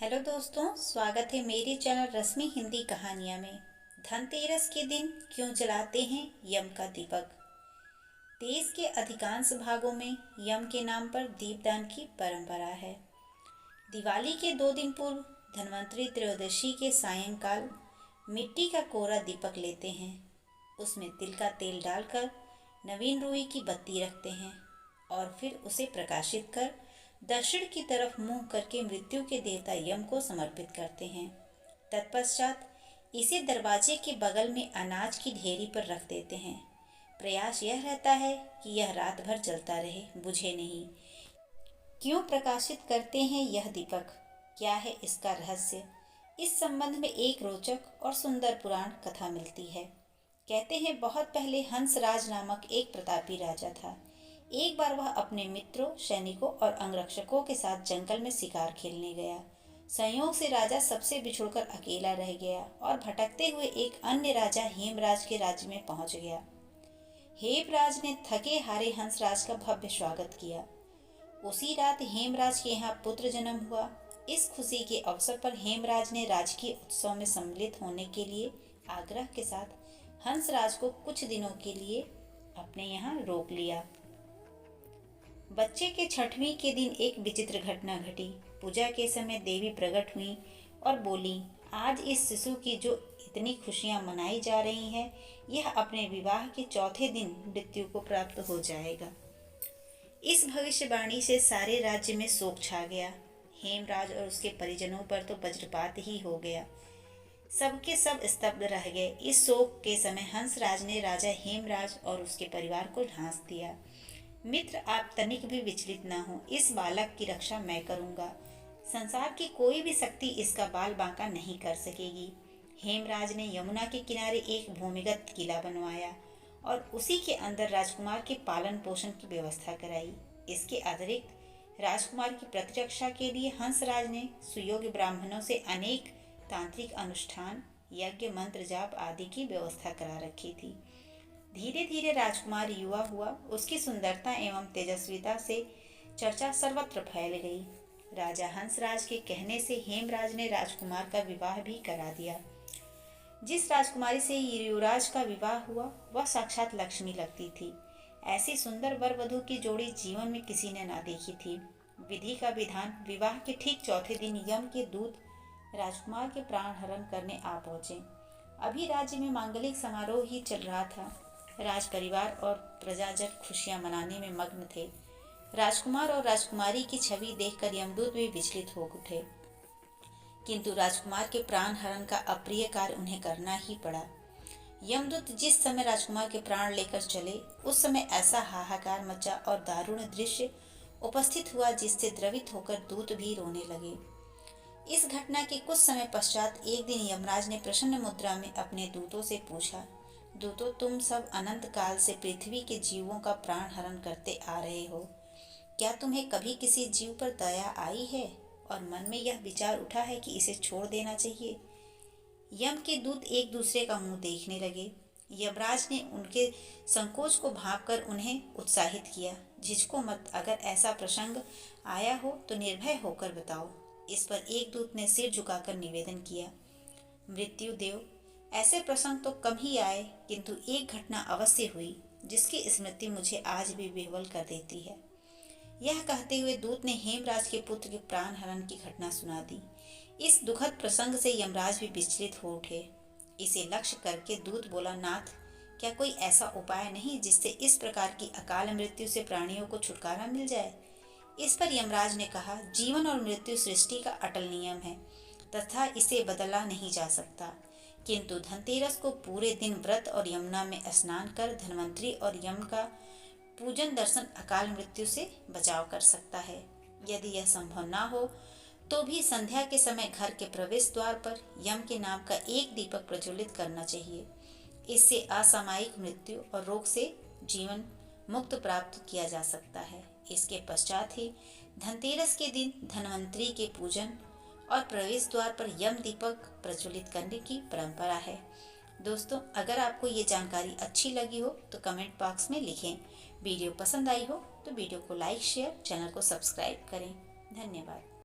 Hello दोस्तों, स्वागत है मेरे चैनल रश्मि हिंदी कहानियाँ में। धनतेरस के दिन क्यों जलाते हैं यम का दीपक। देश के अधिकांश भागों में यम के नाम पर दीपदान की परंपरा है। दिवाली के 2 दिन पूर्व धन्वंतरी त्रयोदशी के सायंकाल मिट्टी का कोरा दीपक लेते हैं। उसमें तिल का तेल डालकर नवीन रुई की बत्ती रखते हैं और फिर उसे प्रकाशित कर दक्षिण की तरफ मुंह करके मृत्यु के देवता यम को समर्पित करते हैं। तत्पश्चात इसे दरवाजे के बगल में अनाज की ढेरी पर रख देते हैं। प्रयास यह रहता है कि यह रात भर जलता रहे, बुझे नहीं। क्यों प्रकाशित करते हैं यह दीपक, क्या है इसका रहस्य, इस संबंध में एक रोचक और सुंदर पुराण कथा मिलती है। कहते हैं बहुत पहले हंसराज नामक एक प्रतापी राजा था। एक बार वह अपने मित्रों, सैनिकों और अंगरक्षकों के साथ जंगल में शिकार खेलने गया। संयोग से राजा सबसे बिछुड़कर अकेला रह गया और भटकते हुए एक अन्य राजा हेमराज के राज्य में पहुंच गया। हेमराज ने थके हारे हंसराज का भव्य स्वागत किया। उसी रात हेमराज के यहाँ पुत्र जन्म हुआ। इस खुशी के अवसर पर हेमराज ने राजकीय उत्सव में सम्मिलित होने के लिए आग्रह के साथ हंसराज को कुछ दिनों के लिए अपने यहाँ रोक लिया। बच्चे के 6वीं के दिन एक विचित्र घटना घटी। पूजा के समय देवी प्रकट हुई और बोली, आज इस शिशु की जो इतनी खुशियां मनाई जा रही हैं, यह अपने विवाह के 4थे दिन मृत्यु को प्राप्त हो जाएगा। इस भविष्यवाणी से सारे राज्य में शोक छा गया। हेमराज और उसके परिजनों पर तो वज्रपात ही हो गया। सबके सब स्तब्ध रह गए। इस शोक के समय हंसराज ने राजा हेमराज और उसके परिवार को ढांस दिया। मित्र, आप तनिक भी विचलित न हो, इस बालक की रक्षा मैं करूंगा। संसार की कोई भी शक्ति इसका बाल बांका नहीं कर सकेगी। हेमराज ने यमुना के किनारे एक भूमिगत किला बनवाया और उसी के अंदर राजकुमार के पालन पोषण की व्यवस्था कराई। इसके अतिरिक्त राजकुमार की प्रतिरक्षा के लिए हंसराज ने सुयोग्य ब्राह्मणों से अनेक तांत्रिक अनुष्ठान, यज्ञ, मंत्र जाप आदि की व्यवस्था करा रखी थी। धीरे धीरे राजकुमार युवा हुआ। उसकी सुंदरता एवं तेजस्विता से चर्चा सर्वत्र फैल गई। राजा हंसराज के कहने से हेमराज ने राजकुमार का विवाह भी करा दिया। जिस राजकुमारी से युवराज का विवाह हुआ वह साक्षात लक्ष्मी लगती थी। ऐसी सुंदर वर वधू की जोड़ी जीवन में किसी ने ना देखी थी। विधि का विधान, विवाह के ठीक 4थे दिन यम के दूत राजकुमार के प्राण हरण करने आ पहुंचे। अभी राज्य में मांगलिक समारोह ही चल रहा था। राज परिवार और प्रजाजन खुशियां मनाने में मग्न थे। राजकुमार और राजकुमारी की छवि देखकर यमदूत भी विचलित हो उठे, किंतु राजकुमार के प्राण हरण का अप्रिय कार्य उन्हें करना ही पड़ा। यमदूत जिस समय राजकुमार के प्राण लेकर चले, उस समय ऐसा हाहाकार मचा और दारुण दृश्य उपस्थित हुआ जिससे द्रवित होकर दूत भी रोने लगे। इस घटना के कुछ समय पश्चात एक दिन यमराज ने प्रसन्न मुद्रा में अपने दूतों से पूछा, दूतों, तुम सब अनंत काल से पृथ्वी के जीवों का प्राण हरण करते आ रहे हो। क्या तुम्हें कभी किसी जीव पर दया आई है और मन में यह विचार उठा है कि इसे छोड़ देना चाहिए? यम के दूत एक दूसरे का मुंह देखने लगे। यमराज ने उनके संकोच को भांपकर उन्हें उत्साहित किया, झिझको मत, अगर ऐसा प्रसंग आया हो तो निर्भय होकर बताओ। इस पर एक दूत ने सिर झुकाकर निवेदन किया, मृत्यु देव, ऐसे प्रसंग तो कम ही आए, किंतु एक घटना अवश्य हुई जिसकी स्मृति मुझे आज भी विह्वल कर देती है। यह कहते हुए दूत ने हेमराज के पुत्र के प्राण हरण की घटना सुना दी। इस दुखद प्रसंग से यमराज भी विचलित हो उठे। इसे लक्ष्य करके दूत बोला, नाथ, क्या कोई ऐसा उपाय नहीं जिससे इस प्रकार की अकाल मृत्यु से प्राणियों को छुटकारा मिल जाए? इस पर यमराज ने कहा, जीवन और मृत्यु सृष्टि का अटल नियम है तथा इसे बदला नहीं जा सकता, किंतु धनतेरस को पूरे दिन व्रत और यमुना में स्नान कर धन्वंतरी और यम का पूजन दर्शन अकाल मृत्यु से बचाव कर सकता है। यदि यह संभव ना हो तो भी संध्या के समय घर के प्रवेश द्वार पर यम के नाम का एक दीपक प्रज्वलित करना चाहिए। इससे असामयिक मृत्यु और रोग से जीवन मुक्त प्राप्त किया जा सकता है। इसके पश्चात ही धनतेरस के दिन धन्वंतरी के पूजन और प्रवेश द्वार पर यम दीपक प्रज्वलित करने की परंपरा है। दोस्तों, अगर आपको ये जानकारी अच्छी लगी हो तो कमेंट बॉक्स में लिखें। वीडियो पसंद आई हो तो वीडियो को लाइक, शेयर, चैनल को सब्सक्राइब करें। धन्यवाद।